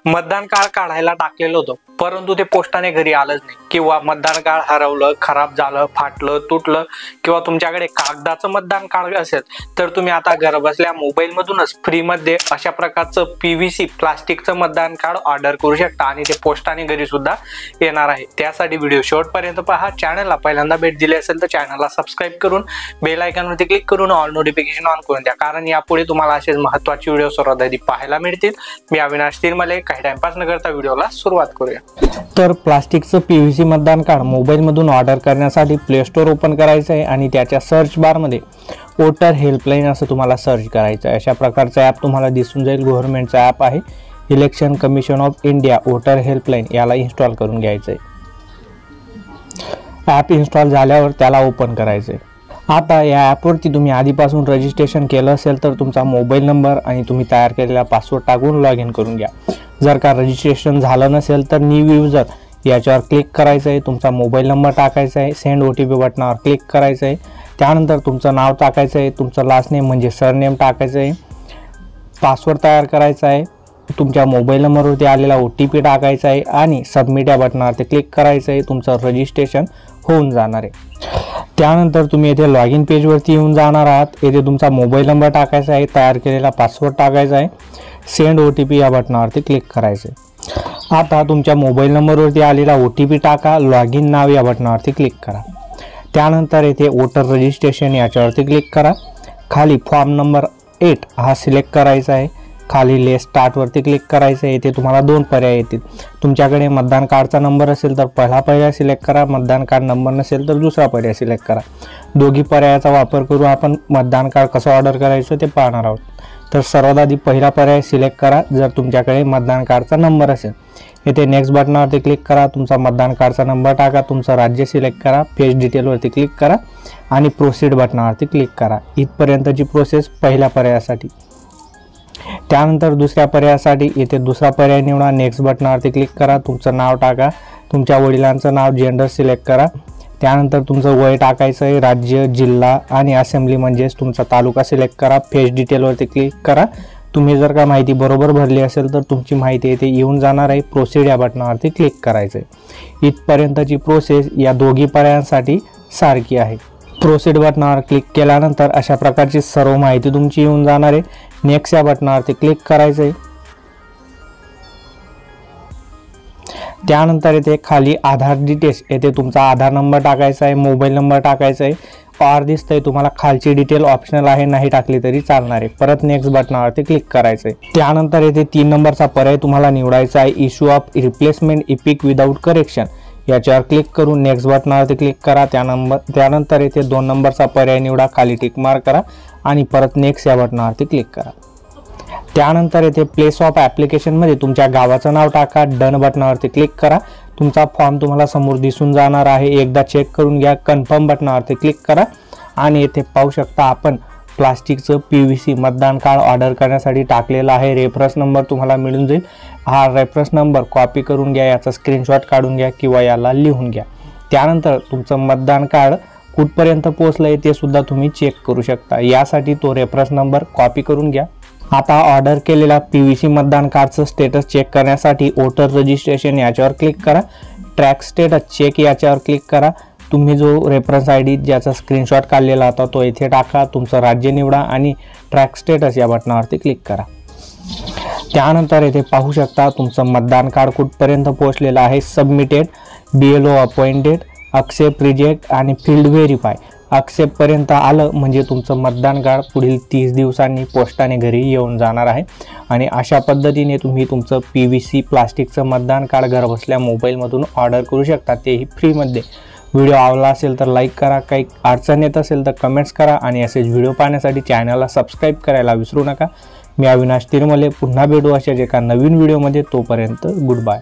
मतदान कार्ड काढायला टाकलेलं होतं, परंतु ते पोस्टाने घरी आलंच नाही, किंवा मतदान कार्ड हरवलं, खराब झालं, फाटलं, तुटलं, किंवा तुमच्याकडे कागदाचं मतदान कार्ड असेल तर तुम्ही आता घर बसल्या मोबाईल मधूनच फ्रीमध्ये अशा प्रकारचं PVC प्लास्टिकचं मतदान कार्ड ऑर्डर करू शकता आणि ते पोस्टाने घरी सुद्धा येणार आहे। त्यासाठी व्हिडिओ शेवटपर्यंत पहा। चॅनलला पहिल्यांदा भेट दिली असेल तर चॅनलला सबस्क्राइब करून बेल आयकॉनवरती क्लिक करून ऑल नोटिफिकेशन ऑन करून द्या, कारण यापुढे तुम्हाला असेच महत्त्वाचे व्हिडिओ सर्वात आधी पाहायला मिळतील। मी अविनाश तिरमले, काही टाइमपास न करता व्हिडिओला सुरुवात करूया। तर प्लास्टिकचं PVC मतदान कार्ड मोबाईल मधून ऑर्डर करण्यासाठी प्ले स्टोअर ओपन करायचं आहे आणि त्याच्या सर्च बार मध्ये वोटर हेल्पलाईन असं तुम्हाला सर्च करायचं आहे। अशा प्रकारचं ॲप तुम्हाला दिसून जाईल, गव्हर्नमेंटचं ॲप आहे, election commission of India voter helpline, याला इन्स्टॉल करून घ्यायचं आहे। ॲप इन्स्टॉल झाल्यावर त्याला ओपन करायचं आहे। आता या ॲपवरती तुम्ही आधीपासून रजिस्ट्रेशन केलं असेल तर तुमचा मोबाईल नंबर आणि तुम्ही तयार केलेला पासवर्ड टाकून लॉग इन करून घ्या। जर का रजिस्ट्रेशन झालं नसेल तर न्यू युजर याच्यावर क्लिक करायचं आहे, तुमचा मोबाईल नंबर टाकायचा आहे, सेंड OTP बटनावर क्लिक करायचं आहे, त्यानंतर तुमचं नाव टाकायचं आहे, तुमचं लास्ट नेम म्हणजे सरनेम टाकायचं आहे, पासवर्ड तयार करायचा आहे, तुमच्या मोबाईल नंबरवरती आलेला OTP टाकायचा आहे आणि सबमिट या बटनावरती क्लिक करायचं आहे। तुमचं रजिस्ट्रेशन होऊन जाणार आहे। त्यानंतर तुम्ही येथे लॉग इन पेजवरती येऊन जाणार आहात। येथे तुमचा मोबाईल नंबर टाकायचा आहे, तयार केलेला पासवर्ड टाकायचा आहे, सेंड OTP या बटनावरती क्लिक करायचं आहे। आता तुमच्या मोबाईल नंबरवरती आलेला OTP टाका, लॉग इन नाव या बटनावरती क्लिक करा। त्यानंतर येथे वोटर रजिस्ट्रेशन याच्यावरती क्लिक करा। खाली फॉर्म नंबर 8 हा सिलेक्ट करायचा आहे, खाली लेट स्टार्ट वरती क्लिक करायचं आहे। येथे तुम्हाला दोन पर्याय येतील, तुमच्याकडे मतदान कार्डचा नंबर असेल तर पहिला पर्याय सिलेक्ट करा, मतदान कार्ड नंबर नसेल तर दुसरा पर्याय सिलेक्ट करा। दोघी पर्यायाचा वापर करून आपण मतदान कार्ड कसं ऑर्डर करायचं ते पाहणार आहोत। तर सर्वात आधी पहिला पर्याय सिलेक्ट करा जर तुमच्याकडे मतदान कार्डचा नंबर असेल। येथे नेक्स्ट बटनावरती क्लिक करा, तुमचा मतदान कार्डचा नंबर टाका, तुमचं राज्य सिलेक्ट करा, पेज डिटेलवरती क्लिक करा आणि प्रोसीड बटनावरती क्लिक करा। इथपर्यंतची प्रोसेस पहिल्या पर्यायासाठी। त्यानंतर दुसऱ्या पर्यायासाठी येथे दुसरा पर्याय निवडा, नेक्स्ट बटनावरती क्लिक करा, तुमचं नाव टाका, तुमच्या वडिलांचं नाव, जेंडर सिलेक्ट करा, त्यानंतर तुमचं वय टाकायचं आहे, राज्य, जिल्हा आणि असेंब्ली म्हणजेच तुमचा तालुका सिलेक्ट करा, पेज डिटेलवरती क्लिक करा। तुम्ही जर का माहिती बरोबर भरली असेल तर तुमची माहिती येथे येऊन जाणार आहे, प्रोसीड या बटनावरती क्लिक करायचं आहे। इथपर्यंतची प्रोसेस या दोघी पर्यायांसाठी सारखी आहे। प्रोसीड बटनावर क्लिक केल्यानंतर अशा प्रकारची सर्व माहिती तुमची येऊन जाणार आहे। नेक्स्ट या बटनावरती क्लिक करायचं आहे। त्यानंतर येथे खाली आधार डिटेल्स, येथे तुमचा आधार नंबर टाकायचा आहे, मोबाईल नंबर टाकायचा आहे। ऑर दिसतंय तुम्हाला, खालची डिटेल ऑप्शनल आहे, नाही टाकली तरी चालणार आहे। परत नेक्स्ट बटनावरती क्लिक करायचं आहे। त्यानंतर येथे 3 नंबरचा पर्याय तुम्हाला निवडायचा आहे, issue of replacement EPIC without correction, याच्यावर क्लिक करून नेक्स्ट बटनावरती क्लिक करा। त्यानंतर येथे 2 नंबरचा पर्याय निवडा, खाली टिक मार्क करा आणि परत नेक्स्ट या बटनावरती क्लिक करा। त्यानंतर येथे प्लेस ऑफ ॲप्लिकेशन मध्ये तुमच्या गावाचं नाव टाका, डन बटनावरती क्लिक करा। तुमचा फॉर्म तुम्हाला समोर दिसून जाणार आहे, एकदा चेक करून घ्या, कन्फर्म बटनावरती क्लिक करा आणि येथे पाहू शकता आपण प्लास्टिकचं PVC मतदान कार्ड ऑर्डर करण्यासाठी टाकलेला आहे। रेफरन्स नंबर तुम्हाला मिळून जाईल, हा रेफरन्स नंबर कॉपी करून घ्या, याचा स्क्रीनशॉट काढून घ्या किंवा याला लिहून घ्या। त्यानंतर तुमचं मतदान कार्ड कुठपर्यंत पोहोचलंय ते सुद्धा तुम्ही चेक करू शकता, यासाठी तो रेफरन्स नंबर कॉपी करून घ्या। आता ऑर्डर केलेला PVC मतदान कार्डचं स्टेटस चेक करण्यासाठी वोटर रजिस्ट्रेशन याच्यावर क्लिक करा, ट्रॅक स्टेटस चेक याच्यावर क्लिक करा। तुम्ही जो रेफरन्स ID ज्याचा स्क्रीनशॉट काढलेला होता तो इथे टाका, तुमचं राज्य निवडा आणि ट्रॅक स्टेटस या बटनावरती क्लिक करा। त्यानंतर येथे पाहू शकता तुमचं मतदान कार्ड कुठपर्यंत पोहोचलेलं आहे, submitted, BLO appointed, accept, reject आणि फील्ड व्हेरीफाय। एक्सेप्ट पर्यंत आलं म्हणजे तुमचं मतदान कार्ड पुढील 30 दिवसांनी पोस्टाने घरी येऊन जाणार आहे आणि अशा पद्धतीने तुम्ही तुमचं PVC प्लास्टिकचं मतदान कार्ड घर बसल्या मोबाईलमधून ऑर्डर करू शकता, तेही फ्रीमध्ये। व्हिडिओ आवडला असेल तर लाईक करा, काही अडचण येत असेल तर कमेंट्स करा आणि असेच व्हिडिओ पाहण्यासाठी चॅनलला सबस्क्राईब करायला विसरू नका। मी अविनाश तिरमले, पुन्हा भेटू अशाच एका नवीन व्हिडिओमध्ये, तोपर्यंत गुड बाय।